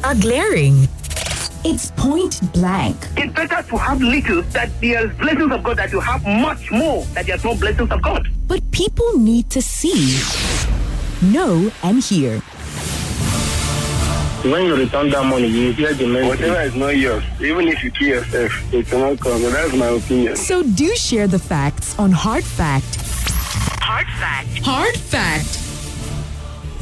are glaring. It's point blank. It's better to have little, that there's blessings of God, that you have much more, that there's no blessings of God. But people need to see, know, and hear. When you return that money, you hear the message. Whatever is not yours, even if you kill yourself, it will not come. That's my opinion. So do share the facts on Hard Fact. Hard Fact. Hard Fact.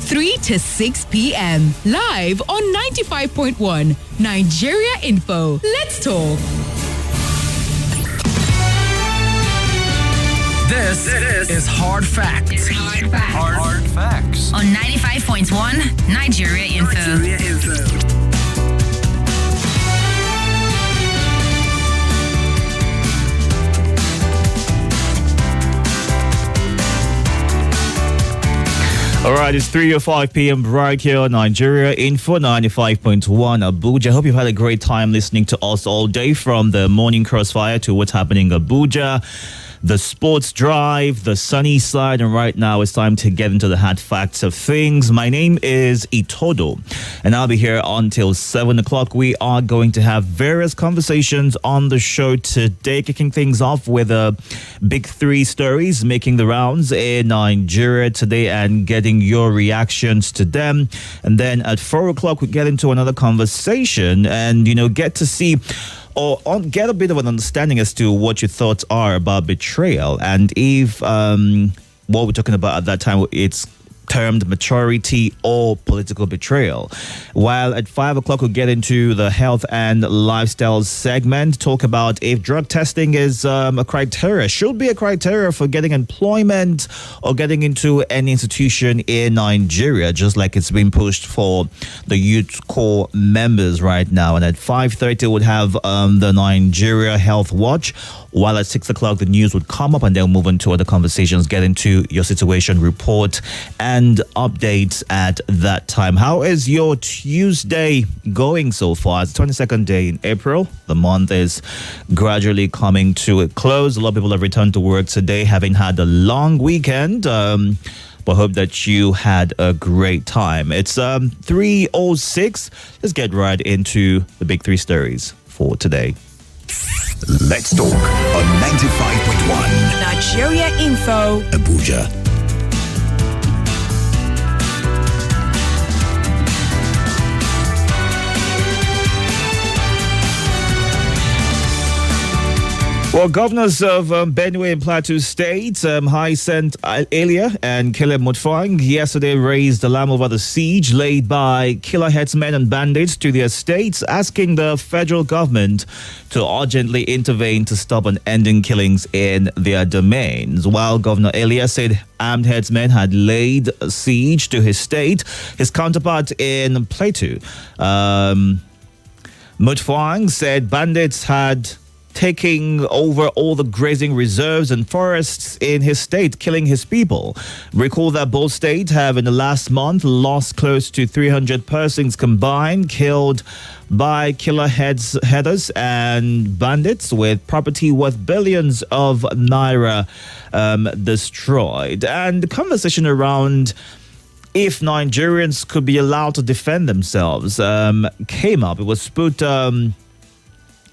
3 to 6 p.m. Live on 95.1 Nigeria Info. Let's talk. This is Hard Facts. Hard Facts. Hard Facts. On 95.1 Nigeria Info. All right, it's 3:05 p.m. right here on Nigeria Info 95.1 Abuja. I hope you've had a great time listening to us all day, from the morning crossfire to what's happening in Abuja, the sports drive, the sunny side, and right now it's time to get into the hard facts of things. My name is Itodo, and I'll be here until 7 o'clock. We are going to have various conversations on the show today, kicking things off with big three stories making the rounds in Nigeria today and getting your reactions to them. And then at 4 o'clock, we get into another conversation and, get to see or get a bit of an understanding as to what your thoughts are about betrayal, and if what we're talking about at that time, it's termed maturity or political betrayal. While at 5 o'clock, we'll get into the health and lifestyle segment, talk about if drug testing is a criteria, should be a criteria for getting employment or getting into any institution in Nigeria, just like it's been pushed for the youth core members right now. And at 5:30, we'll have the Nigeria Health Watch, while at 6 o'clock, the news would come up, and then move into other conversations, get into your situation report and updates at that time. How is your Tuesday going so far? It's the 22nd day in April. The month is gradually coming to a close. A lot of people have returned to work today, having had a long weekend. But hope that you had a great time. It's 3:06. Let's get right into the big three stories for today. Let's talk on 95.1 Nigeria Info. Abuja. Well, governors of Benue and Plateau State, Hyacinth Elia and Caleb Mutfwang, yesterday raised alarm over the siege laid by killer headsmen and bandits to their states, asking the federal government to urgently intervene to stop and ending killings in their domains. While Governor Elia said armed headsmen had laid siege to his state, his counterpart in Plateau, Mutfwang, said bandits had taking over all the grazing reserves and forests in his state, killing his people. Recall that both states have in the last month lost close to 300 persons combined, killed by killer headers and bandits, with property worth billions of naira destroyed. And the conversation around if Nigerians could be allowed to defend themselves came up. It was put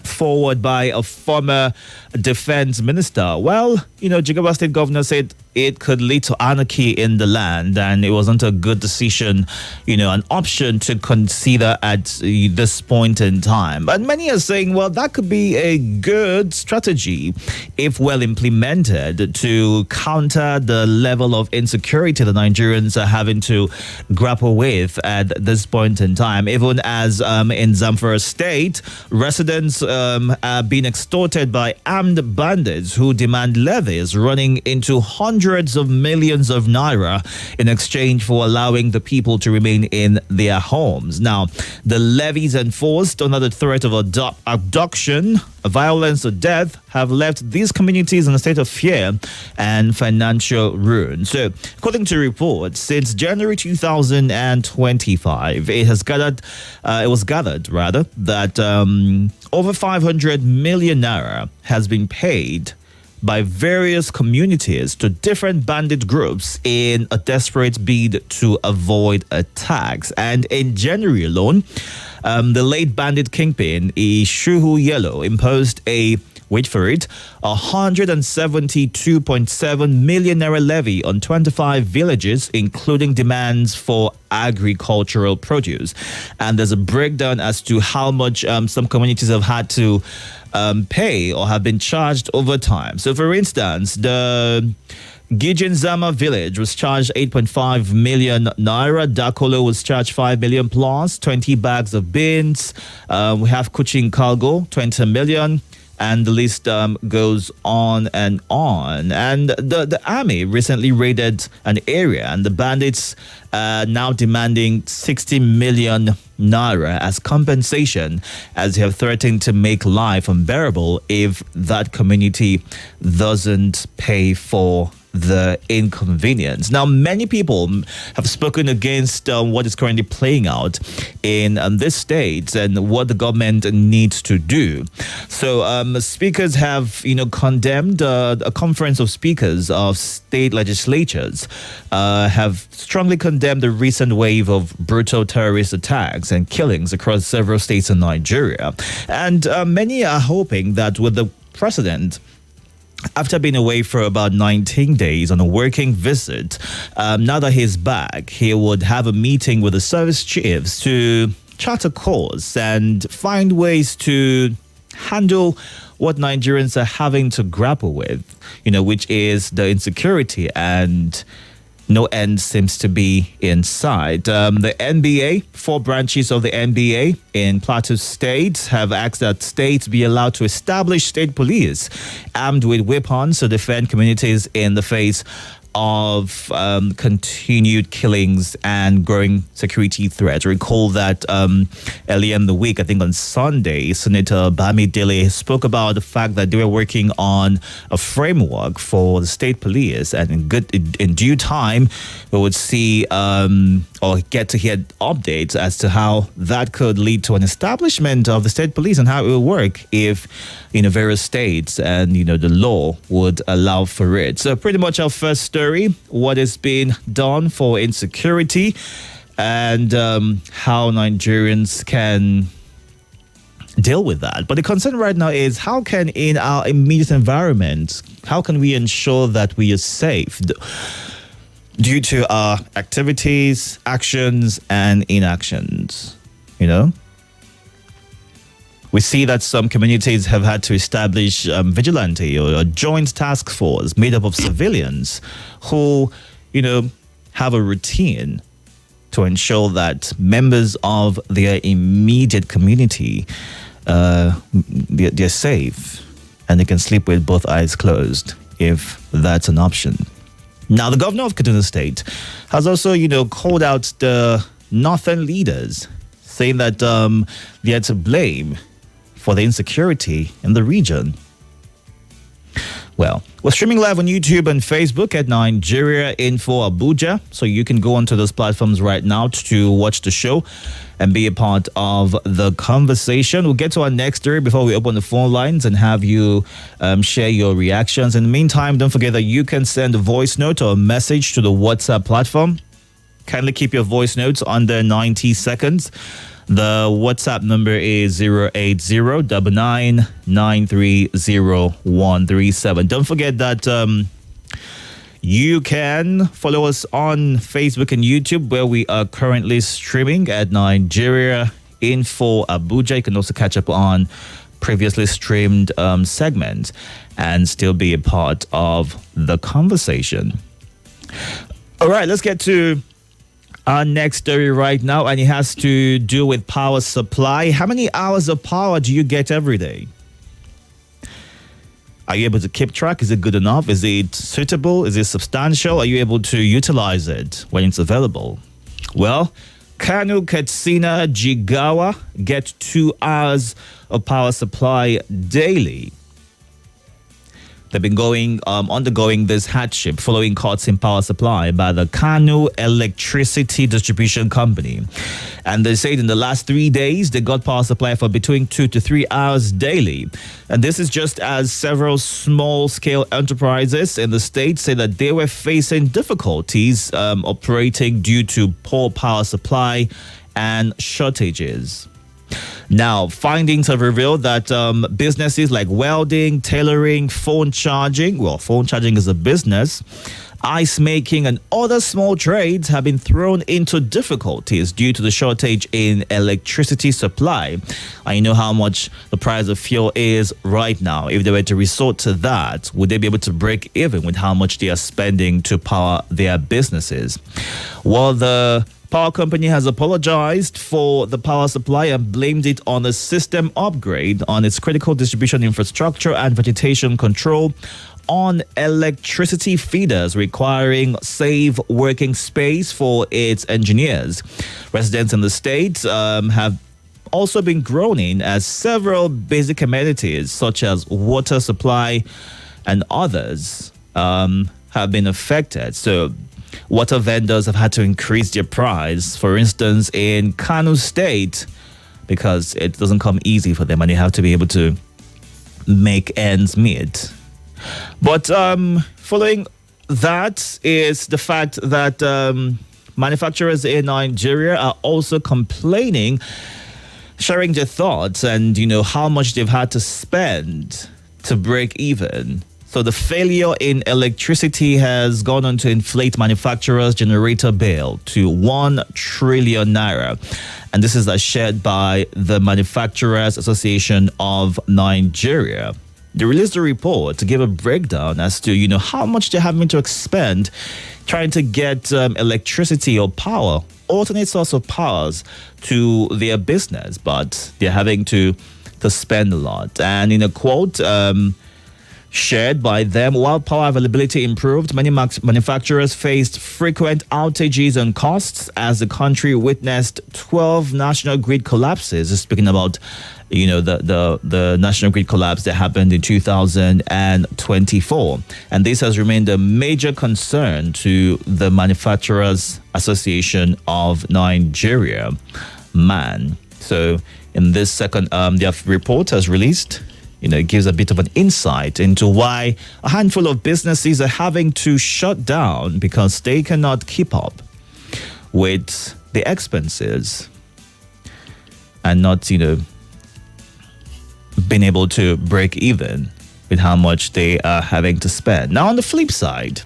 forward by a former defense minister. Well, Jigawa State governor said it could lead to anarchy in the land, and it wasn't a good decision, an option to consider at this point in time. But many are saying, well, that could be a good strategy if well implemented to counter the level of insecurity the Nigerians are having to grapple with at this point in time. Even as in Zamfara State, residents are being extorted by armed bandits who demand levies running into hundreds of millions of naira in exchange for allowing the people to remain in their homes. Now, the levies enforced under the threat of abduction, violence, or death have left these communities in a state of fear and financial ruin. So, according to reports, since January 2025, it was gathered that over 500 million naira has been paid by various communities to different bandit groups in a desperate bid to avoid attacks. And in January alone, the late bandit kingpin Ishuhu Yellow imposed a, wait for it, 172.7 million naira levy on 25 villages, including demands for agricultural produce. And there's a breakdown as to how much some communities have had to pay or have been charged over time. So, for instance, the Gijinzama village was charged 8.5 million naira. Dakolo was charged 5 million plus, 20 bags of beans. We have Kuchin Cargo, 20 million. And the list goes on and on. And the army recently raided an area, and the bandits are now demanding 60 million naira as compensation, as they have threatened to make life unbearable if that community doesn't pay for the inconvenience. Now, many people have spoken against what is currently playing out in this state and what the government needs to do. So, speakers have, condemned a conference of speakers of state legislatures have strongly condemned the recent wave of brutal terrorist attacks and killings across several states in Nigeria. And many are hoping that with the president, after being away for about 19 days on a working visit, now that he's back, he would have a meeting with the service chiefs to chart a course and find ways to handle what Nigerians are having to grapple with, which is the insecurity, and no end seems to be in sight. The NBA, 4 branches of the NBA in Plateau State have asked that states be allowed to establish state police armed with weapons to defend communities in the face of continued killings and growing security threats. Recall that earlier in the week, I think on Sunday, Senator Bamidele spoke about the fact that they were working on a framework for the state police, and in due time, we would see or get to hear updates as to how that could lead to an establishment of the state police and how it will work if various states and the law would allow for it. So pretty much our first story, what is being done for insecurity and how Nigerians can deal with that. But the concern right now is how can in our immediate environment, how can we ensure that we are safe due to our activities, actions, and inactions, We see that some communities have had to establish vigilante or a joint task force made up of civilians who, have a routine to ensure that members of their immediate community, they're safe and they can sleep with both eyes closed if that's an option. Now, the governor of Kaduna State has also, called out the northern leaders, saying that they are to blame for the insecurity in the region. Well, we're streaming live on YouTube and Facebook at Nigeria Info Abuja, so you can go onto those platforms right now to watch the show and be a part of the conversation. We'll get to our next story before we open the phone lines and have you share your reactions. In the meantime, don't forget that you can send a voice note or a message to the WhatsApp platform. Kindly keep your voice notes under 90 seconds. The WhatsApp number is 080-99930137. Don't forget that you can follow us on Facebook and YouTube, where we are currently streaming at Nigeria Info Abuja. You can also catch up on previously streamed segments and still be a part of the conversation. All right, let's get to our next story right now, and it has to do with power supply. How many hours of power do you get every day? Are you able to keep track? Is it good enough? Is it suitable? Is it substantial? Are you able to utilize it when it's available? Well, Kanu, Katsina, Jigawa get 2 hours of power supply daily. They've been undergoing this hardship following cuts in power supply by the Kano Electricity Distribution Company. And they said in the last 3 days, they got power supply for between 2 to 3 hours daily. And this is just as several small-scale enterprises in the state say that they were facing difficulties operating due to poor power supply and shortages. Now, findings have revealed that businesses like welding, tailoring, phone charging is a business, ice making, and other small trades have been thrown into difficulties due to the shortage in electricity supply. I know how much the price of fuel is right now. If they were to resort to that, would they be able to break even with how much they are spending to power their businesses? Well, the power company has apologized for the power supply and blamed it on a system upgrade on its critical distribution infrastructure and vegetation control on electricity feeders, requiring safe working space for its engineers. Residents in the state have also been groaning as several basic amenities such as water supply and others have been affected. So water vendors have had to increase their price, for instance, in Kano State, because it doesn't come easy for them and they have to be able to make ends meet. But following that is the fact that manufacturers in Nigeria are also complaining, sharing their thoughts and, how much they've had to spend to break even. So the failure in electricity has gone on to inflate manufacturers' generator bill to 1 trillion naira. And this is as shared by the Manufacturers Association of Nigeria. They released a report to give a breakdown as to, how much they're having to expend trying to get electricity or power, alternate source of powers to their business, but they're having to spend a lot. And in a quote, shared by them, while power availability improved, many manufacturers faced frequent outages and costs as the country witnessed 12 national grid collapses. Speaking about, the national grid collapse that happened in 2024. And this has remained a major concern to the Manufacturers Association of Nigeria, MAN. So in this second, their report has released, it gives a bit of an insight into why a handful of businesses are having to shut down because they cannot keep up with the expenses and not, being able to break even with how much they are having to spend. Now, on the flip side,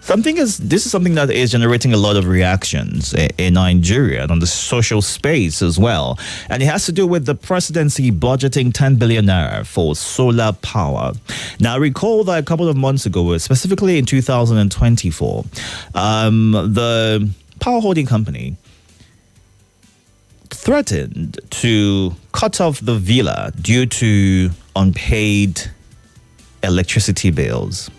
this is something that is generating a lot of reactions in Nigeria and on the social space as well. And it has to do with the presidency budgeting 10 billion naira for solar power. Now, recall that a couple of months ago, specifically in 2024, the power holding company threatened to cut off the villa due to unpaid electricity bills.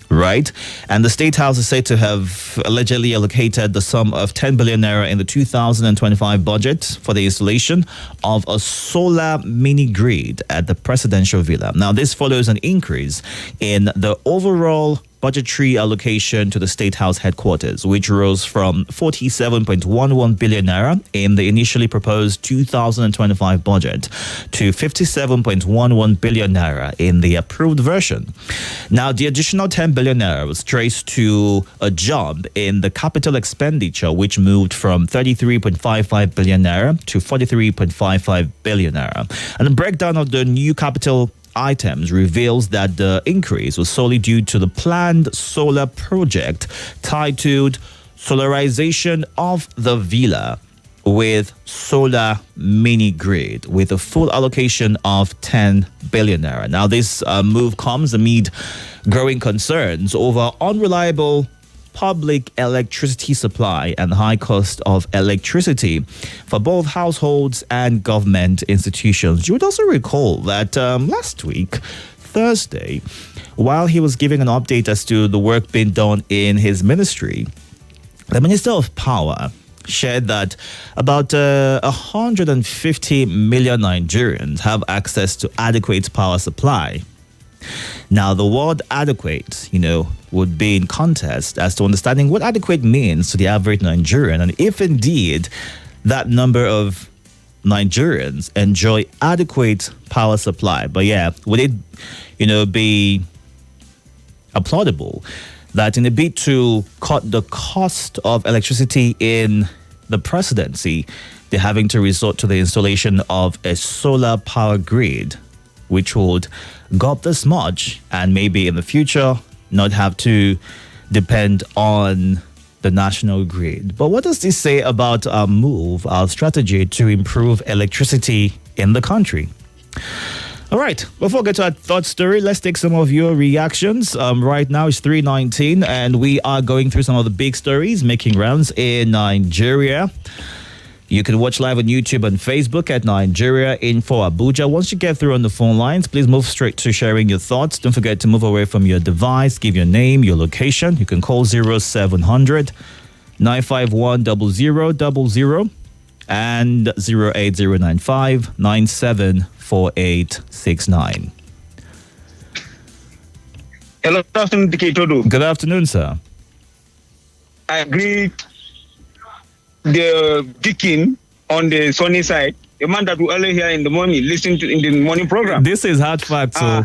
Right? And the State House is said to have allegedly allocated the sum of 10 billion naira in the 2025 budget for the installation of a solar mini grid at the presidential villa. Now, this follows an increase in the overall budgetary allocation to the State House headquarters, which rose from 47.11 billion naira in the initially proposed 2025 budget to 57.11 billion naira in the approved version. Now, the additional 10 billion naira was traced to a jump in the capital expenditure, which moved from 33.55 billion naira to 43.55 billion naira. And the breakdown of the new capital items reveals that the increase was solely due to the planned solar project titled Solarization of the Villa with Solar Mini Grid, with a full allocation of 10 billion naira. Now, this move comes amid growing concerns over unreliable public electricity supply and high cost of electricity for both households and government institutions. You would also recall that last week, Thursday, while he was giving an update as to the work being done in his ministry, the Minister of Power shared that about 150 million Nigerians have access to adequate power supply. Now, the word adequate, would be in contest as to understanding what adequate means to the average Nigerian, and if indeed that number of Nigerians enjoy adequate power supply. But yeah, would it, be applaudable that in a bid to cut the cost of electricity in the presidency, they're having to resort to the installation of a solar power grid, which would go up this much and maybe in the future not have to depend on the national grid. But what does this say about our move, our strategy to improve electricity in the country? All right, before we get to our third story, let's take some of your reactions. Right now it's 3:19 and we are going through some of the big stories making rounds in Nigeria. You can watch live on YouTube and Facebook at Nigeria Info Abuja. Once you get through on the phone lines, please move straight to sharing your thoughts. Don't forget to move away from your device. Give your name, your location. You can call 0700 951 0000 and 08095 974869. Hello, good afternoon, Itodo. Good afternoon, sir. I agree the Dickin on the sunny side, the man that we earlier hear in the morning, listen to in the morning program. This is hard fact, so.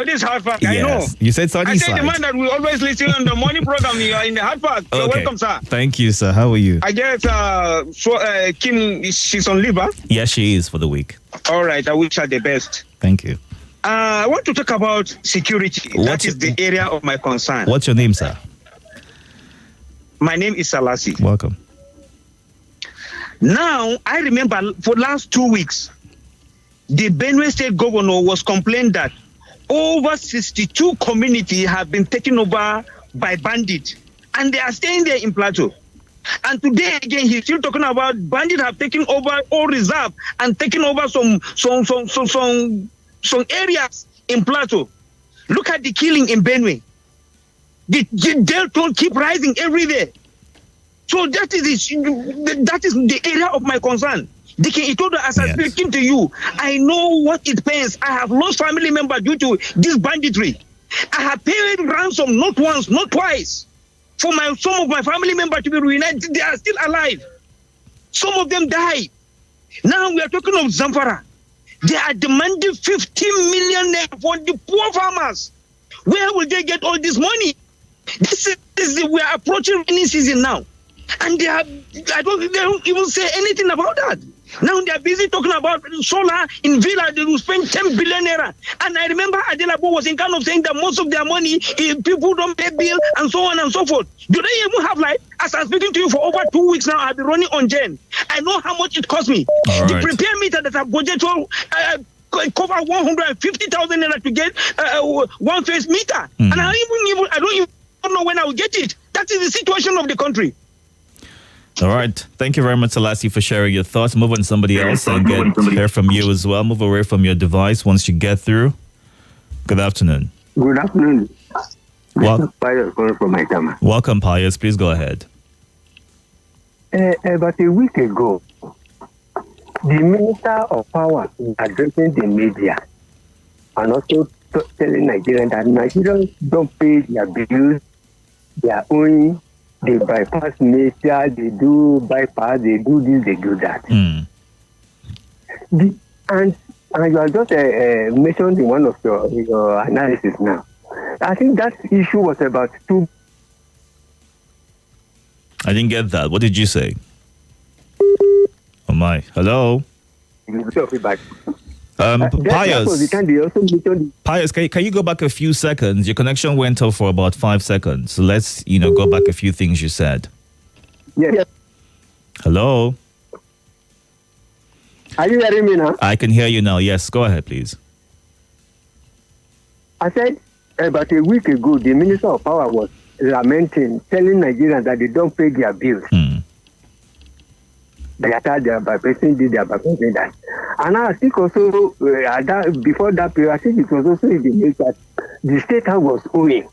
This is hard fact, yes. I know. You said sunny side. I said the man that we always listen on the morning program, you are in the hard fact. You're welcome, sir. Thank you, sir. How are you? I guess Kim, she's on leave, huh? Yes, she is for the week. All right, I wish her the best. Thank you. I want to talk about security. That is the area of my concern. What's your name, sir? My name is Salasi. Welcome. Now, I remember for last 2 weeks, the Benue State governor was complaining that over 62 communities have been taken over by bandits, and they are staying there in Plateau. And today again, he's still talking about bandits have taken over all reserve and taken over some areas in Plateau. Look at the killing in Benue. The death toll keep rising every day. So that is the area of my concern. Itodo, as I'm speaking to you, I know what it pains. I have lost family members due to this banditry. I have paid ransom not once, not twice, for some of my family members to be reunited. They are still alive. Some of them died. Now we are talking of Zamfara. They are demanding 15 million for the poor farmers. Where will they get all this money? We are approaching rainy season now, and they don't even say anything about that. Now they are busy talking about solar in Villa. They will spend 10 billion naira. And I remember Adelabo was in kind of saying that most of their money, people don't pay bill and so on and so forth. Do they even have light? As I'm speaking to you for over 2 weeks now, I've been running on Gen. I know how much it cost me. All the right. prepare meter that I budgeted for cover 150,000 naira to get one phase meter. And I don't even know when I will get it. That is the situation of the country. All right. Thank you very much, Selassie, for sharing your thoughts. Move on to somebody else and hear from you as well. Move away from your device once you get through. Good afternoon. Good afternoon. Pius calling from Maitama. Welcome, Pius. Please go ahead. About a week ago, the Minister of Power is addressing the media and also telling Nigerians that Nigerians don't pay their bills, their own. They bypass media, they do bypass, they do this, they do that. Mm. And you are just mentioned in one of your analysis now. I think that issue was about two. I didn't get that. What did you say? Oh my. Hello? Pius, can you go back a few seconds? Your connection went off for about 5 seconds. So let's, go back a few things you said. Yes. Hello? Are you hearing me now? I can hear you now. Yes, go ahead, please. I said about a week ago, the Minister of Power was lamenting, telling Nigerians that they don't pay their bills. They are bypassing this, they are bypassing that. And I think also, before that period, I think it was also in the news that the state house was owing.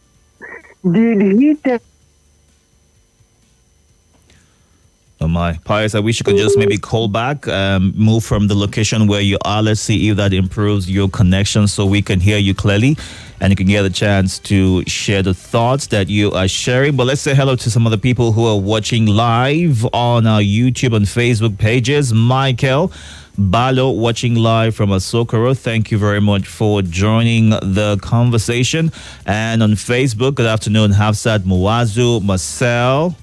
Did he tell? Oh my, Pius, I wish you could just maybe call back, move from the location where you are. Let's see if that improves your connection so we can hear you clearly and you can get a chance to share the thoughts that you are sharing. But let's say hello to some of the people who are watching live on our YouTube and Facebook pages. Michael Balo watching live from Asokoro. Thank you very much for joining the conversation. And on Facebook, good afternoon, Hafsat Muazu, Marcel,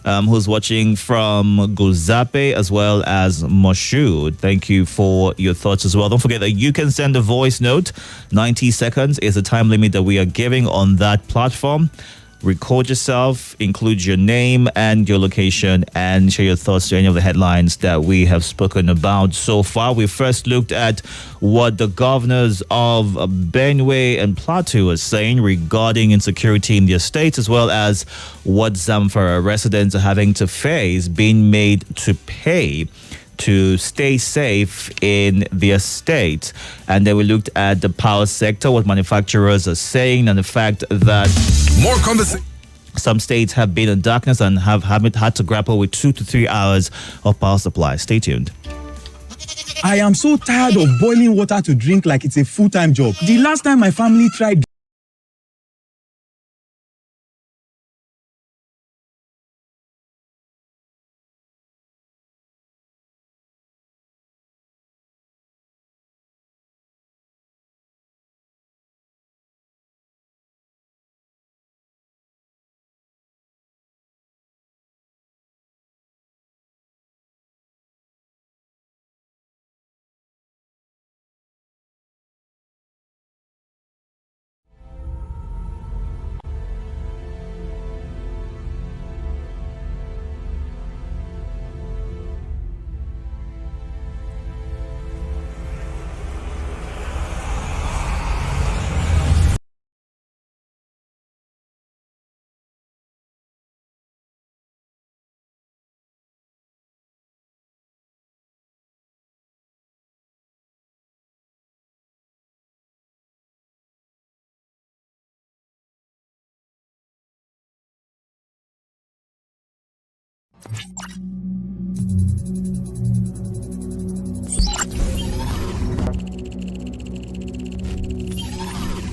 who's watching from Guzape, as well as Moshood. Thank you for your thoughts as well. Don't forget that you can send a voice note. 90 seconds is the time limit that we are giving on that platform. Record yourself, include your name and your location, and share your thoughts to any of the headlines that we have spoken about so far. We first looked at what the governors of Benue and Plateau are saying regarding insecurity in their states, as well as what Zamfara residents are having to face, being made to pay to stay safe in their state. And then we looked at the power sector, what manufacturers are saying, and the fact that More conversation. some states have been in darkness and have had to grapple with 2 to 3 hours of power supply. Stay tuned. I am so tired of boiling water to drink like it's a full-time job. The last time my family tried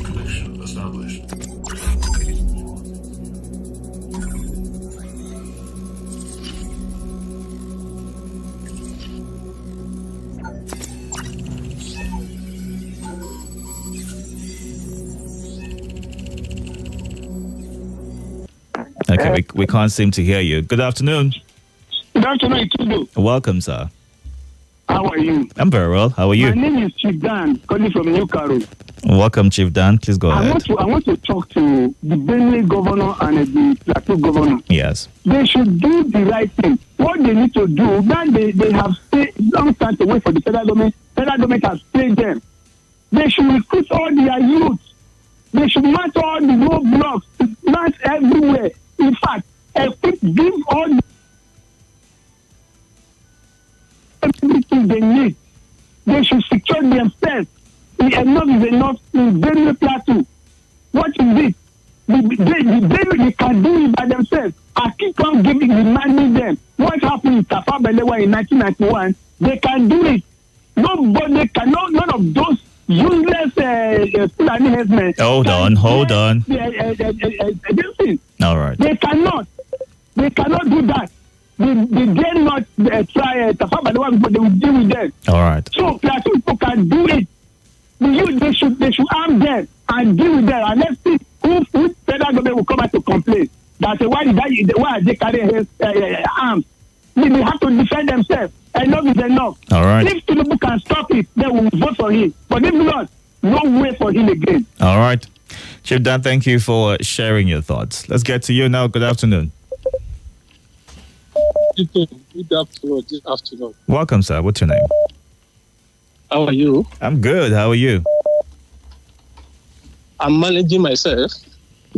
Connection established. Okay, we can't seem to hear you. Good afternoon. Good afternoon, Itodo. Welcome, sir. How are you? I'm very well. How are My you? name is Chief Dan, calling from New Caro. Welcome, Chief Dan. Please go ahead. I want to talk to the Benue governor and the Plateau governor. Yes. They should do the right thing. What they need to do, that they have stayed long time to wait for the federal government. Federal government has paid them. They should recruit all their youth. They should match all the roadblocks, match everywhere. In fact, give all the everything they need. They should secure themselves. Enough is enough in Benue Plateau. What is it? They can do it by themselves. I keep on reminding them what happened in Tafa Balewa in 1991. They can do it. Nobody can, none of those useless Fulani headsmen. Hold on. All right. They cannot do that. They dare not try Tafa Balewa, but they will deal with them. All right. So Plateau people can do it. They should arm them and deal with them. And let's see who federal government will come out to complain. That's why are they carrying arms? They have to defend themselves. Enough is enough. All right. If Tinubu can stop it, then we'll vote for him. But if not, no way for him again. All right. Chief Dan, thank you for sharing your thoughts. Let's get to you now. Good afternoon. Good afternoon. Welcome, sir. What's your name? How are you? I'm good. How are you? I'm managing myself.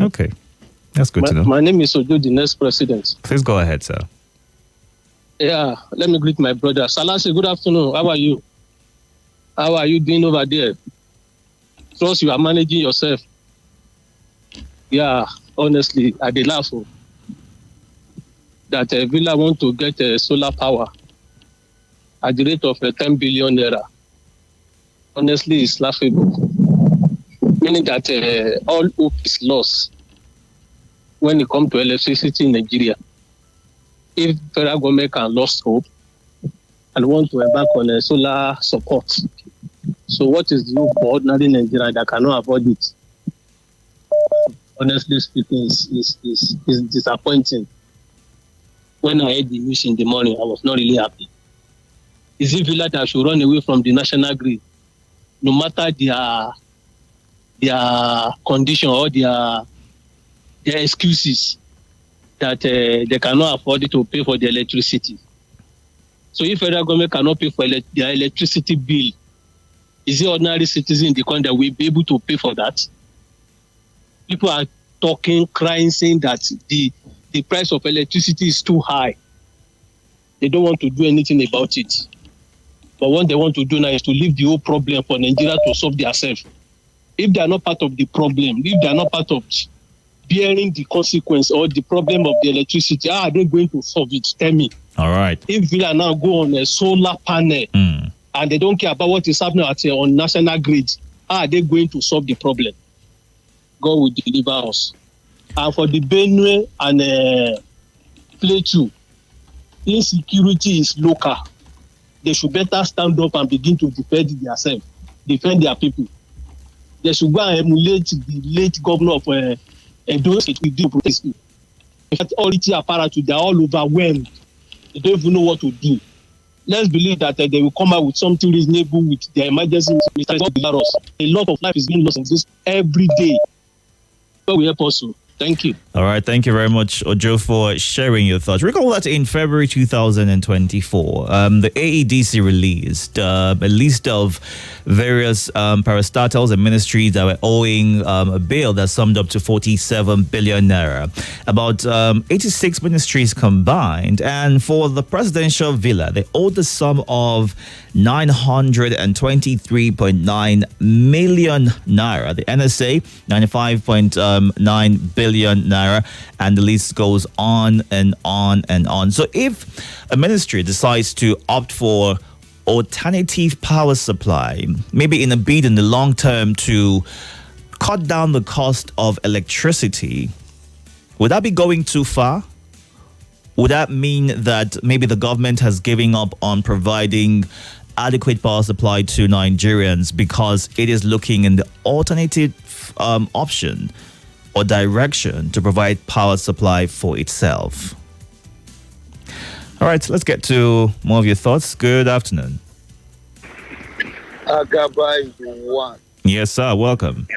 Okay. That's good to know. My name is Ojo, the next president. Please go ahead, sir. Yeah, let me greet my brother. Salasi, good afternoon. How are you? How are you doing over there? Trust you are managing yourself. Yeah, honestly, I did laugh. that Villa want to get solar power at the rate of 10 billion naira. Honestly, it's laughable. Meaning that all hope is lost when it comes to electricity in Nigeria. If federal government can lost hope and want to embark on a solar support, so what is the hope for ordinary Nigerian that cannot afford it? Honestly speaking, is disappointing. When I heard the news in the morning, I was not really happy. Is it Villa that should run away from the national grid, no matter their condition or their excuses that they cannot afford to pay for the electricity? So if federal government cannot pay for their electricity bill, is it ordinary citizen in the country that will be able to pay for that? People are talking, crying, saying that the price of electricity is too high. They don't want to do anything about it. But what they want to do now is to leave the whole problem for Nigeria to solve themselves. If they are not part of the problem, if they are not part of bearing the consequence or the problem of the electricity, how are they going to solve it? Tell me. All right. If we are now go on a solar panel and they don't care about what is happening on national grid, how are they going to solve the problem? God will deliver us. And for the Benue and Plateau, insecurity is local. They should better stand up and begin to defend themselves, defend their people. They should go and emulate the late governor of Edo State with the protest. In fact, all the apparatus, they are all overwhelmed. They don't even know what to do. Let's believe that they will come out with something reasonable with their emergency. A lot of life is being lost in this every day. So we help also. Thank you. All right. Thank you very much, Ojo, for sharing your thoughts. Recall that in February 2024, the AEDC released a list of various parastatals and ministries that were owing a bill that summed up to 47 billion naira. About 86 ministries combined. And for the presidential villa, they owed the sum of 923.9 million naira. The NSA, 95.9 billion naira, and the list goes on and on and on. So if a ministry decides to opt for alternative power supply, maybe in a bid in the long term to cut down the cost of electricity, would that be going too far? Would that mean that maybe the government has given up on providing adequate power supply to Nigerians because it is looking in the alternative option or direction to provide power supply for itself? All right, let's get to more of your thoughts. Good afternoon. Agaba is one. Yes, sir. Welcome.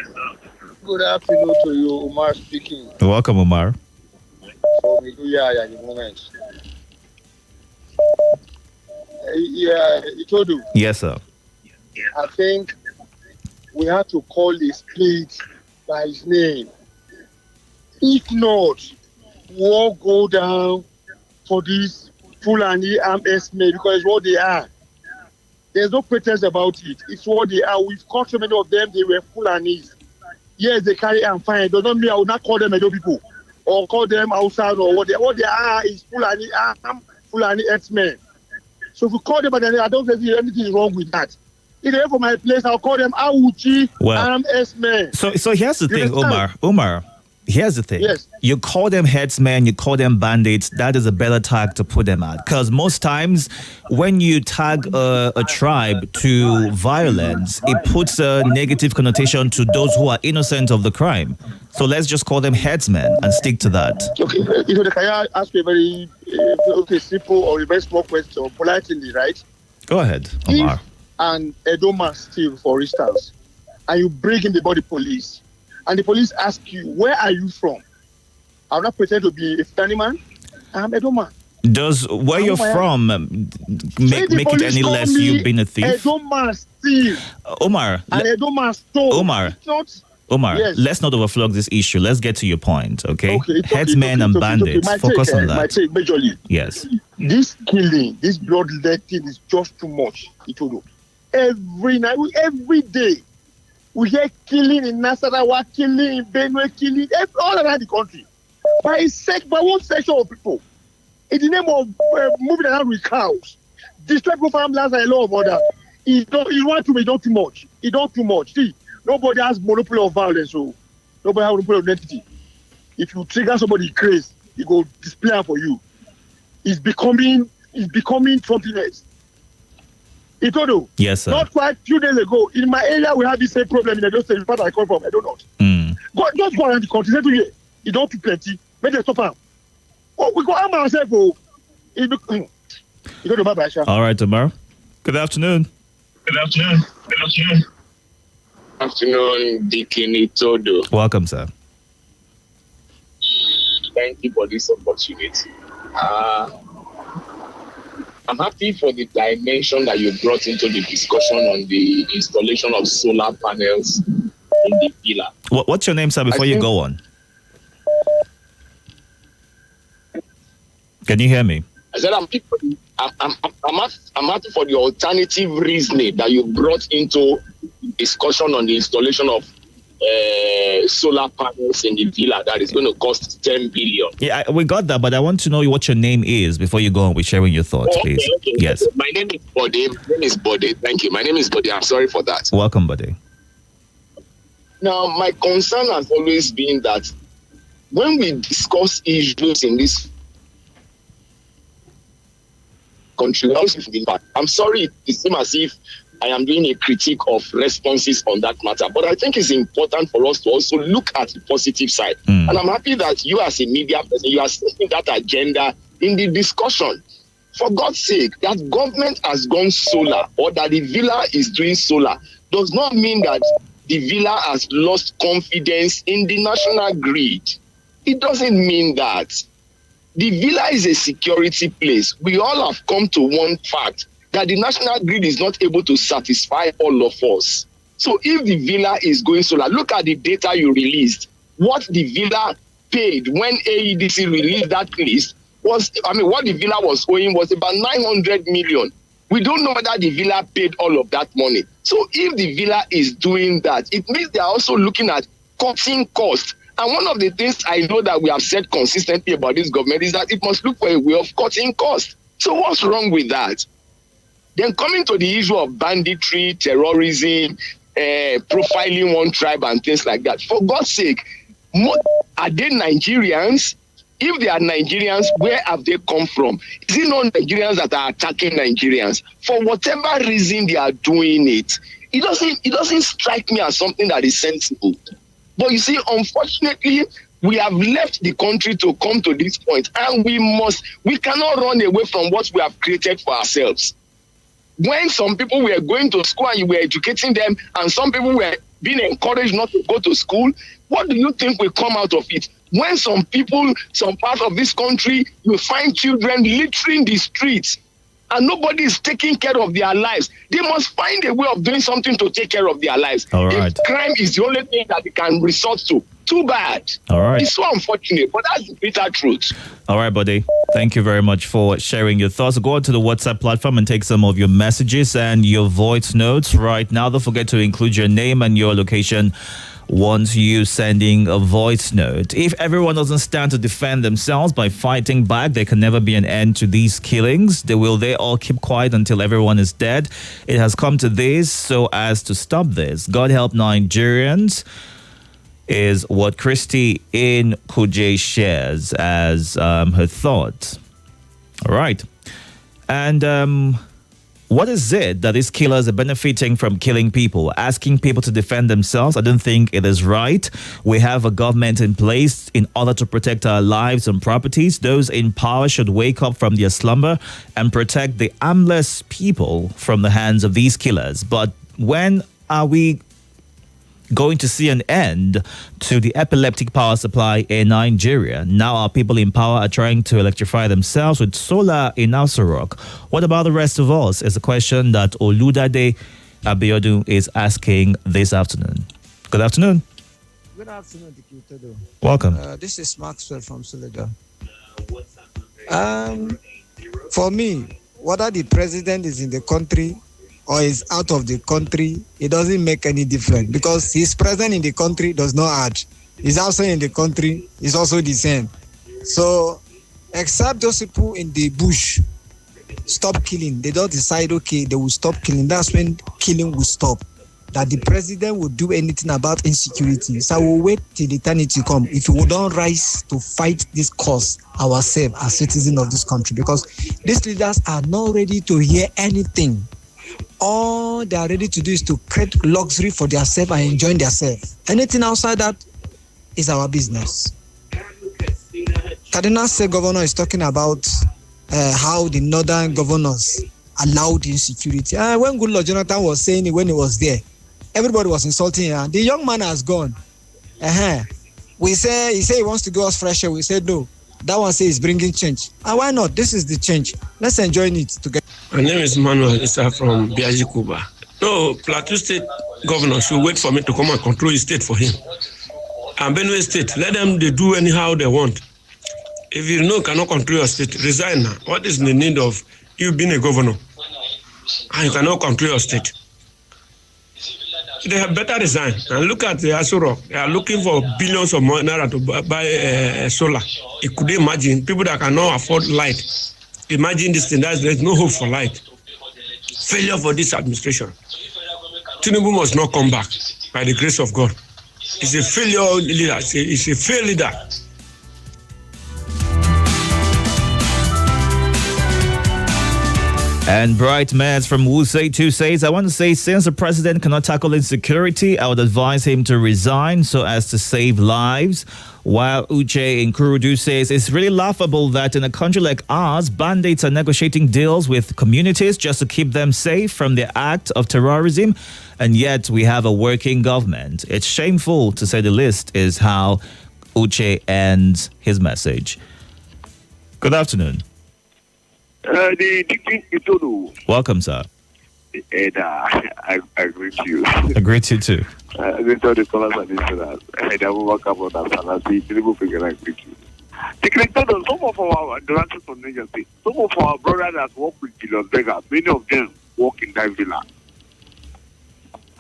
Good afternoon to you, Umar speaking. Welcome, Umar. From Iduya at the moment. Yeah, Itodo. Yes, sir. I think we have to call this spade by his name. If not, we'll go down for this Fulani armed men because it's what they are. There's no pretense about it. It's what they are. We've caught so many of them. They were Fulanis. Yes, they carry and fine. Does not mean I will not call them Edo people or call them outside or what they are is Fulani men. So if we call them, but I don't think anything is wrong with that. If they're from my place, I'll call them Awuchi armed men. So here's the thing, Umar. Here's the thing. Yes. You call them headsmen, you call them bandits. That is a better tag to put them at. Because most times when you tag a tribe to violence, it puts a negative connotation to those who are innocent of the crime. So let's just call them headsmen and stick to that. Okay. Can I ask you a very simple or a very small question, politely, right? Go ahead, Omar. If an Edoma steal, for instance, and you bring in the body police, and the police ask you, where are you from? I'm not pretend to be a funny man. I'm Edoma. Does where you're from make it any less you've been a thief? Edoma steal. Omar. And Edoma stole. Omar, yes. Let's not overflog this issue. Let's get to your point, okay? Headsmen and bandits. Focus on that. My take, majorly. Yes. This killing, this bloodletting is just too much, Itodo. Every night, every day, we hear killing in Nasarawa, killing in Benue, killing all around the country. By one section of people. in the name of moving around with cows, destroy people farmlands and a lot of other. He want to be done too much. He done too much. See, nobody has monopoly of violence, so nobody has monopoly of identity. If you trigger somebody crazy, he go display for you. It's becoming Trumpiness. Itodo. Yes, sir. Not quite few days ago, in my area we have the same problem in the same part I come from. I don't know. Just go around the country. Say to you, you don't too plenty. Make them stop out. Oh, we go arm ourselves. Oh, you go to my basha. All right, tomorrow. Good afternoon. Good afternoon, Deacon Itodo. Welcome, sir. Thank you for this opportunity. I'm happy for the dimension that you brought into the discussion on the installation of solar panels in the villa. What's your name, sir, before you go on? Can you hear me? I said I'm happy for the alternative reasoning that you brought into discussion on the installation of solar panels in the villa that is going to cost 10 billion. Yeah, we got that, but I want to know what your name is before you go on with sharing your thoughts, please. Okay. Yes. My name is Bode. Thank you. My name is Bode. I'm sorry for that. Welcome, Bode. Now, my concern has always been that when we discuss issues in this country, I'm sorry, it seems as if I am doing a critique of responses on that matter, but I think it's important for us to also look at the positive side. And I'm happy that you as a media person, you are setting that agenda in the discussion. For God's sake, that government has gone solar or that the villa is doing solar does not mean that the villa has lost confidence in the national grid. It doesn't mean that. The villa is a security place. We all have come to one fact that the national grid is not able to satisfy all of us. So if the villa is going solar, look at the data you released. What the villa paid when AEDC released that list what the villa was owing was about 900 million. We don't know whether the villa paid all of that money. So if the villa is doing that, it means they are also looking at cutting costs. And one of the things I know that we have said consistently about this government is that it must look for a way of cutting costs. So what's wrong with that? Then coming to the issue of banditry, terrorism, profiling one tribe and things like that. For God's sake, are they Nigerians? If they are Nigerians, where have they come from? Is it not Nigerians that are attacking Nigerians? For whatever reason they are doing it, it doesn't strike me as something that is sensible. But you see, unfortunately, we have left the country to come to this point, and we cannot run away from what we have created for ourselves. When some people were going to school and you were educating them, and some people were being encouraged not to go to school, what do you think will come out of it? When some people, some parts of this country, you find children littering the streets, and nobody is taking care of their lives. They must find a way of doing something to take care of their lives. All right. If crime is the only thing that they can resort to, too bad. All right. It's so unfortunate, but that's the bitter truth. All right, buddy. Thank you very much for sharing your thoughts. Go on to the WhatsApp platform and take some of your messages and your voice notes right now. Don't forget to include your name and your location once you sending a voice note. If everyone doesn't stand to defend themselves by fighting back, there can never be an end to these killings. They all keep quiet until everyone is dead. It has come to this so as to stop this. God help Nigerians is what Christy in Kuje shares as her thought. All right. And what is it that these killers are benefiting from killing people? Asking people to defend themselves? I don't think it is right. We have a government in place in order to protect our lives and properties. Those in power should wake up from their slumber and protect the armless people from the hands of these killers. But when are we going to see an end to the epileptic power supply in Nigeria? Now our people in power are trying to electrify themselves with solar in Aso-Rock. What about the rest of us? Is a question that Oludade Abiodun is asking this afternoon. Good afternoon. Good afternoon, Itodo. Welcome. This is Maxwell from Suleja. For me, whether the president is in the country or is out of the country, it doesn't make any difference because he's present in the country does not add. He's outside in the country, is also the same. So except those people in the bush stop killing. They don't decide, okay, they will stop killing. That's when killing will stop. That the president will do anything about insecurity. So we'll wait till eternity come if we don't rise to fight this cause ourselves as citizens of this country, because these leaders are not ready to hear anything. All they are ready to do is to create luxury for themselves and enjoy themselves. Anything outside that is our business. Kaduna State Governor is talking about how the northern governors allowed insecurity. When Goodluck Jonathan was saying it when he was there, everybody was insulting him. The young man has gone. He said he wants to give us fresh air. We said no. That one says he's bringing change. And why not? This is the change. Let's enjoy it together. My name is Manuel Issa from Biaji Kuba. No, Plateau State Governor should wait for me to come and control his state for him. And Benue State, let them they do anyhow they want. If you cannot control your state, resign now. What is the need of you being a governor? And you cannot control your state. They have better resign. And look at the Asuro. They are looking for billions of naira to buy solar. You could imagine people that cannot afford light. Imagine this thing. There's no hope for light. Failure for this administration. Tinubu must not come back by the grace of God. He's a failure leader. He's a failed leader. And Bright Mads from Wusei 2 says, I want to say, since the president cannot tackle insecurity, I would advise him to resign so as to save lives. While Uche in Kurudu says, it's really laughable that in a country like ours, bandits are negotiating deals with communities just to keep them safe from the act of terrorism. And yet we have a working government. It's shameful, to say the least, is how Uche ends his message. Good afternoon. The Itodo. Welcome, sir. And I greet you. I greet you too. I greet all the scholars and listeners. And I will welcome on that. And I see Tinubu figure I greet you. The Itodo, some of our directors from Niger State, some of our brothers that work with Julius Berger, many of them work in that villa.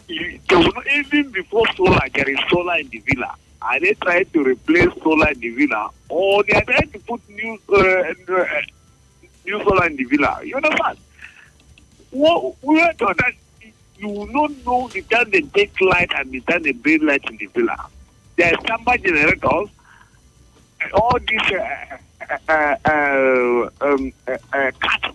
Even before solar, there is solar in the villa. Are they trying to replace solar in the villa? Or they are trying to put new solar in the villa? You understand? We are told that you will not know the time they take light and the time they bring light in the villa. There are standby generators. All these cat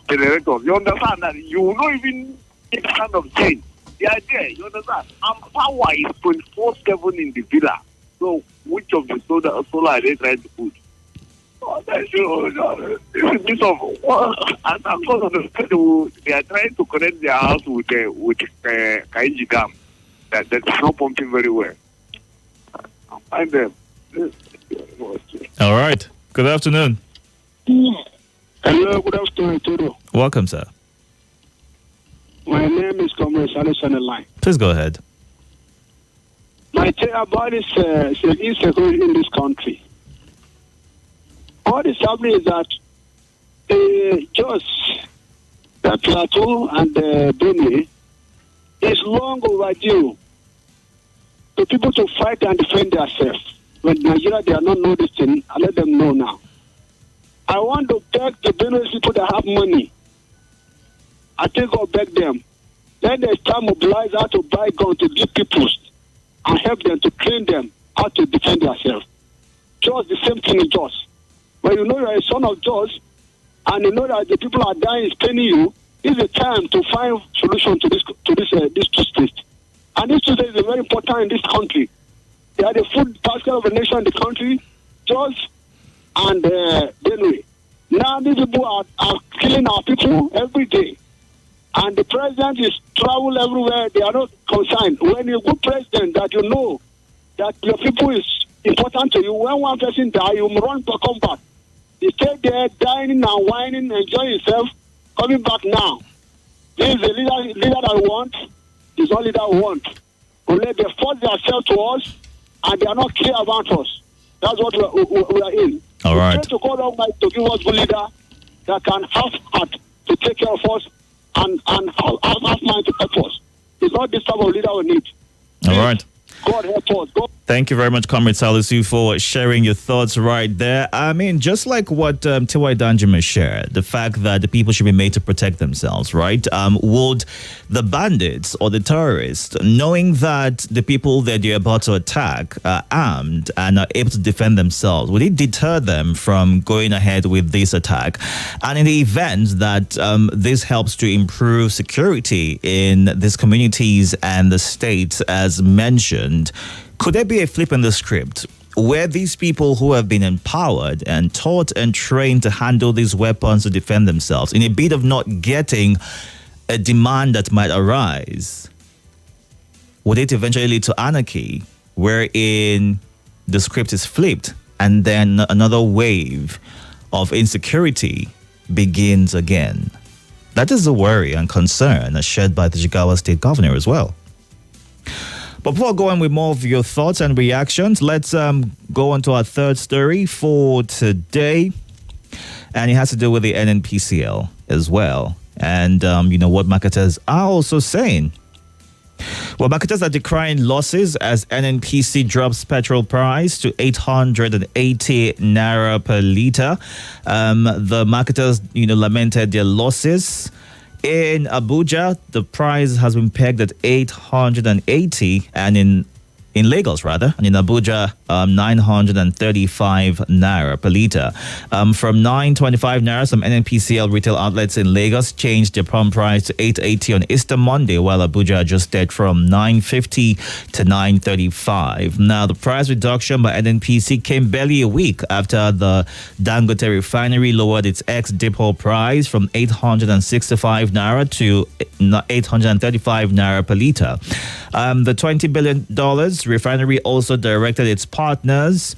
generators. You understand that you will not even get the sound of change. They are there. You understand? And power is 24/7 in the villa. So which of the solar are they trying to put? This is a bit of and of course they are trying to connect their house with Kaiji Dam that is not pumping very well. And all right. Good afternoon. Hello, good afternoon, Itodo. Welcome, sir. My name is Comrade Salis on the line. Please go ahead. My take about this insecurity in this country. What is happening is that just the Plateau and the Benue is long overdue for people to fight and defend themselves. When Nigeria, they are not noticing, I let them know now. I want to beg the Benue people that have money. I think I'll beg them. Let them start mobilize how to buy guns to give people and help them to train them how to defend themselves. Just the same thing in Jos. When you know you're a son of Jos and you know that the people are dying, is paining you, it's the time to find solution to these two states. And these two states are very important in this country. They are the food basket of the nation in the country, Jos and Benue. Now these people are killing our people every day. And the president is travel everywhere. They are not concerned. When you're a good president that you know that your people is important to you, when one person dies, you run to come back. You stay there, dining and whining, enjoying yourself, coming back now. This is the leader that we want. This is all leader we want. Only they force themselves to us, and they are not clear about us. That's what we are in. All right. We try to call Almighty to give us a leader that can have heart to take care of us and have mind to help us. It's not this type of leader we need. All right. God help us. God. Thank you very much, Comrade Salisu, for sharing your thoughts right there. I mean, just like what T.Y. Danjuma shared, the fact that the people should be made to protect themselves, right? Would the bandits or the terrorists, knowing that the people that they're about to attack are armed and are able to defend themselves, would it deter them from going ahead with this attack? And in the event that this helps to improve security in these communities and the state, as mentioned, could there be a flip in the script where these people who have been empowered and taught and trained to handle these weapons to defend themselves, in a bid of not getting a demand that might arise, would it eventually lead to anarchy, wherein the script is flipped and then another wave of insecurity begins again? That is a worry and concern shared by the Jigawa State Governor as well. But before going with more of your thoughts and reactions, let's go on to our third story for today. And it has to do with the NNPCL as well. And, what marketers are also saying. Well, marketers are decrying losses as NNPC drops petrol price to 880 naira per litre. The marketers, lamented their losses. In Abuja, the price has been pegged at 880, and in Lagos, rather, and in Abuja, 935 naira per litre. From 925 naira, some NNPCL retail outlets in Lagos changed their pump price to 880 on Easter Monday, while Abuja adjusted from 950 to 935. Now, the price reduction by NNPC came barely a week after the Dangote refinery lowered its ex-depot price from 865 naira to 835 naira per litre. The $20 billion refinery also directed its partners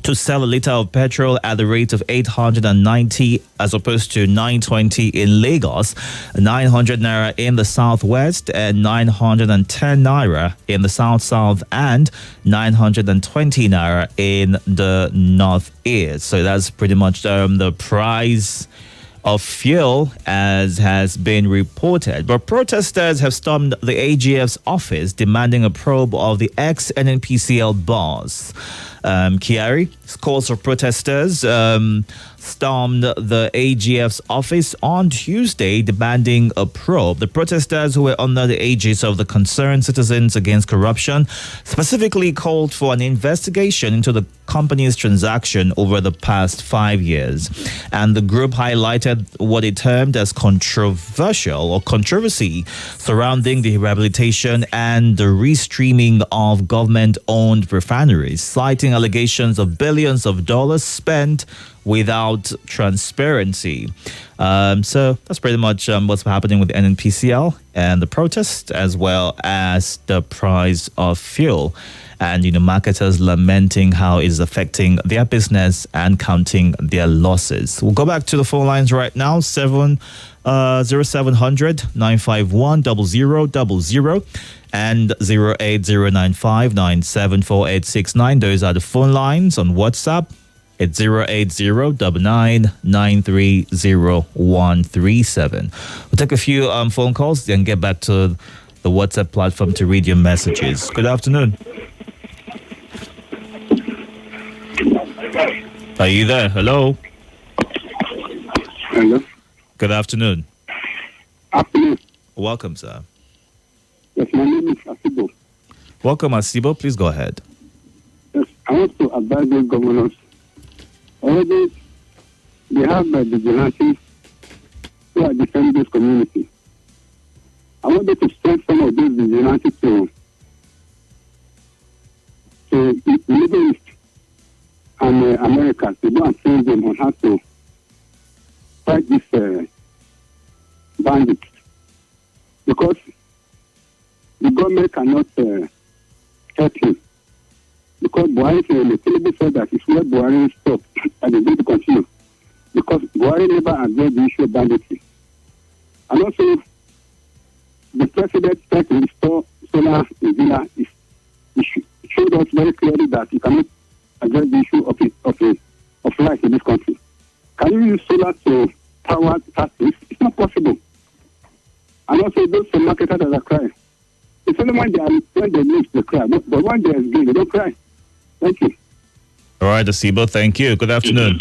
to sell a litre of petrol at the rate of 890 as opposed to 920 in Lagos, 900 naira in the southwest, and 910 naira in the south-south, and 920 naira in the northeast. So that's pretty much the price of fuel, as has been reported. But protesters have stormed the AGF's office demanding a probe of the ex-NNPCL boss. Kiari, scores of protesters stormed the AGF's office on Tuesday demanding a probe. The protesters, who were under the aegis of the Concerned Citizens Against Corruption, specifically called for an investigation into the company's transaction over the past 5 years. And the group highlighted what it termed as controversy surrounding the rehabilitation and the restreaming of government-owned refineries, citing allegations of billions of dollars spent without transparency. So that's pretty much what's happening with the NNPCL and the protest, as well as the price of fuel. And, marketers lamenting how it is affecting their business and counting their losses. We'll go back to the phone lines right now, 0700 951 0000 and 08095974869. Those are the phone lines. On WhatsApp, it's 08099930137. We'll take a few phone calls, then get back to the WhatsApp platform to read your messages. Good afternoon. Are you there? Hello? Hello. Good afternoon. Afternoon. Welcome, sir. Yes, my name is Asibo. Welcome, Asibo. Please go ahead. Yes, I want to advise the governors. Already, they have vigilantes who are defending this community. I want them to send some of these vigilantes to the Middle East and America to go and train them on how to fight this bandits. Because the government cannot help him. Because Buhari said that it's where Buhari stopped and they need to continue. Because Buhari never addressed the issue of banditry. And also, the president tried to restore solar in Villa. It showed us very clearly that he cannot address the issue of life in this country. Can you use solar to power factories? It's not possible. And also, those marketers that are crying. It's only when they miss the cry. But when they agree, they don't cry. Thank you. All right, Asibo, thank you. Good afternoon.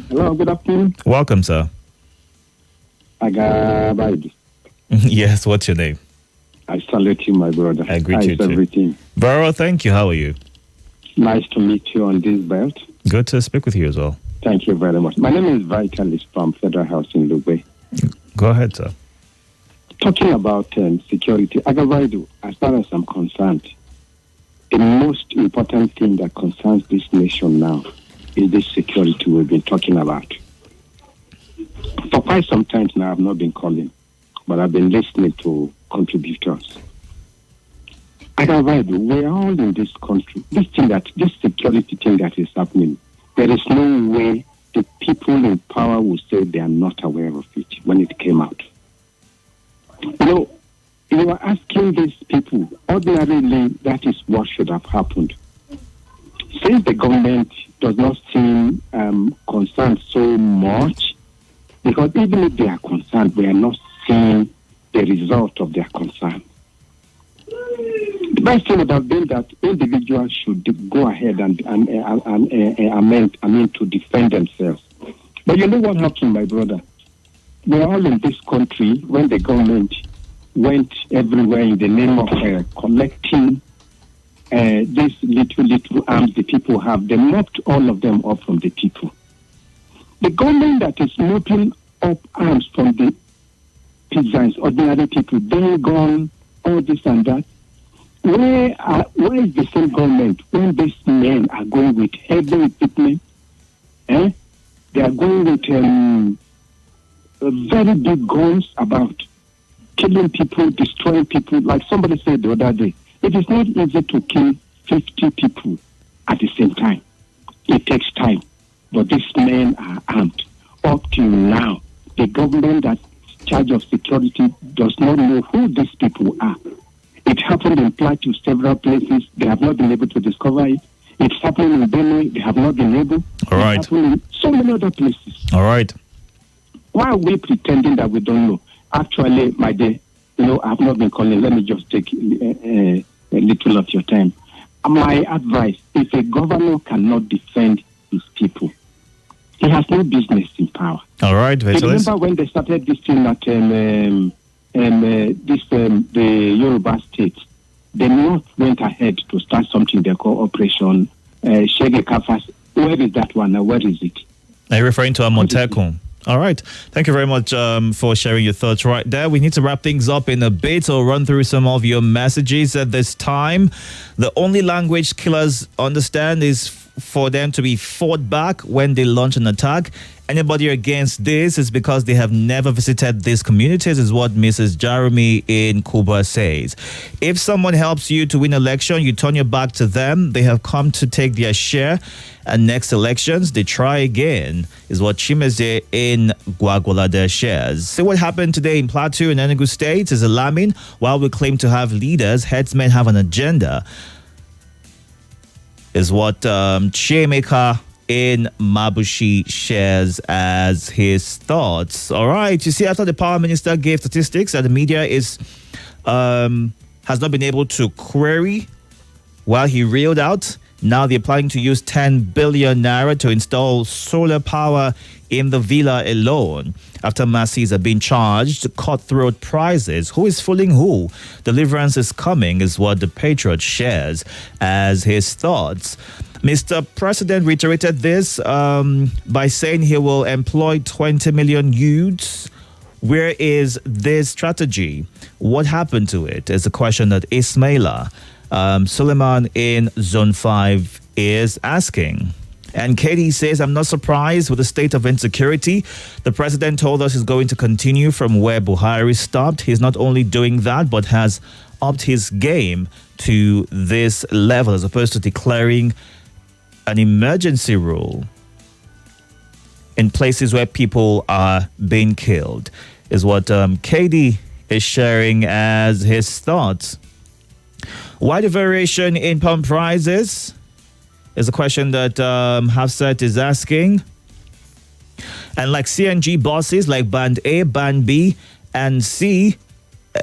Hello, good afternoon. Welcome, sir. Agabaidi. Yes, what's your name? I salute you, my brother. I greet you too. Everything. Baro, thank you. How are you? Nice to meet you on this belt. Good to speak with you as well. Thank you very much. My name is Vitalis from Federal House in Lugbe. Go ahead, sir. Talking about security, Agabaidu, as far as I'm concerned, the most important thing that concerns this nation now is this security we've been talking about. For quite some time now, I've not been calling, but I've been listening to contributors. Agabaidu, we're all in this country. This security thing that is happening, there is no way the people in power will say they are not aware of it when it came out. You are asking these people, ordinarily, that is what should have happened. Since the government does not seem concerned so much, because even if they are concerned, we are not seeing the result of their concern. The best thing about them that individuals should go ahead and to defend themselves. But you know what happened, my brother? We are all in this country when the government went everywhere in the name of collecting these little arms the people have. They mopped all of them up from the people. The government that is mopping up arms from the peasants, ordinary people, they gone, all this and that. Where is the same government when these men are going with heavy equipment? They are going with very big guns about killing people, destroying people. Like somebody said the other day, it is not easy to kill 50 people at the same time. It takes time. But these men are armed. Up till now, the government that's in charge of security does not know who these people are. It happened in Plateau, several places. They have not been able to discover it. It's happening in Benue. They have not been able. All right. It's happening in so many other places. All right. Why are we pretending that we don't know? Actually, my dear, I have not been calling. Let me just take a little of your time. My advice, if a governor cannot defend his people, he has no business in power. All right, Vitalis. Remember when they started this thing at the Yoruba state, the North went ahead to start something they call Operation Shege Kafas. Where is that one now? Where is it? Are you referring to Amotekun? All right. Thank you very much for sharing your thoughts right there. We need to wrap things up in a bit or run through some of your messages at this time. The only language killers understand is for them to be fought back when they launch an attack. Anybody against this is because they have never visited these communities, is what Mrs. Jeremy in Cuba says. If someone helps you to win election, you turn your back to them. They have come to take their share. And next elections, they try again, is what Chimeze in Gwagwalada shares. See what happened today in Plateau and Enugu states is alarming. While we claim to have leaders, headsmen have an agenda, is what Chiemeka in Mabushi shares as his thoughts. All right. You see, after the power minister gave statistics that the media has not been able to query while he reeled out, now they're planning to use 10 billion naira to install solar power in the villa alone. After masses are being charged cutthroat prices, who is fooling who? Deliverance is coming, is what the Patriot shares as his thoughts. Mr. President reiterated this by saying he will employ 20 million youths. Where is this strategy? What happened to it? Is a question that Ismaila Suleiman in Zone 5 is asking. And Katie says, I'm not surprised with the state of insecurity. The president told us he's going to continue from where Buhari stopped. He's not only doing that, but has upped his game to this level as opposed to declaring an emergency rule in places where people are being killed, is what Katie is sharing as his thoughts. Why the variation in pump prices is a question that Hafsat is asking. And like CNG buses, like Band A, Band B, and C,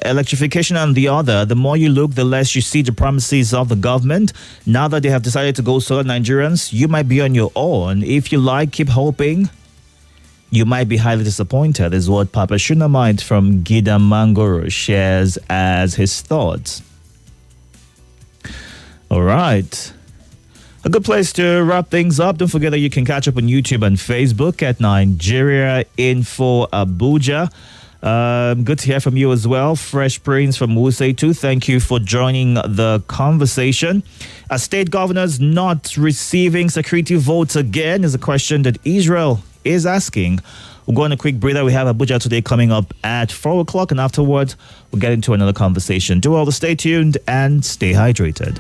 electrification on the other. The more you look, the less you see the promises of the government. Now that they have decided to go solar, Nigerians, you might be on your own. If you like, keep hoping. You might be highly disappointed, is what Papa Shunamite from Gida Mangoro shares as his thoughts. All right. A good place to wrap things up. Don't forget that you can catch up on YouTube and Facebook at Nigeria Info Abuja. Good to hear from you as well. Fresh Prince from Wuse too. Thank you for joining the conversation. Are state governors not receiving security votes again is a question that Israel is asking. We'll go on a quick breather. We have Abuja Today coming up at 4 o'clock, and afterwards we'll get into another conversation. Do all to stay tuned and stay hydrated.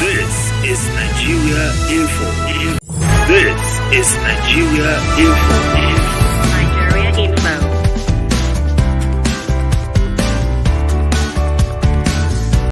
This is Nigeria Info. This is Nigeria Info.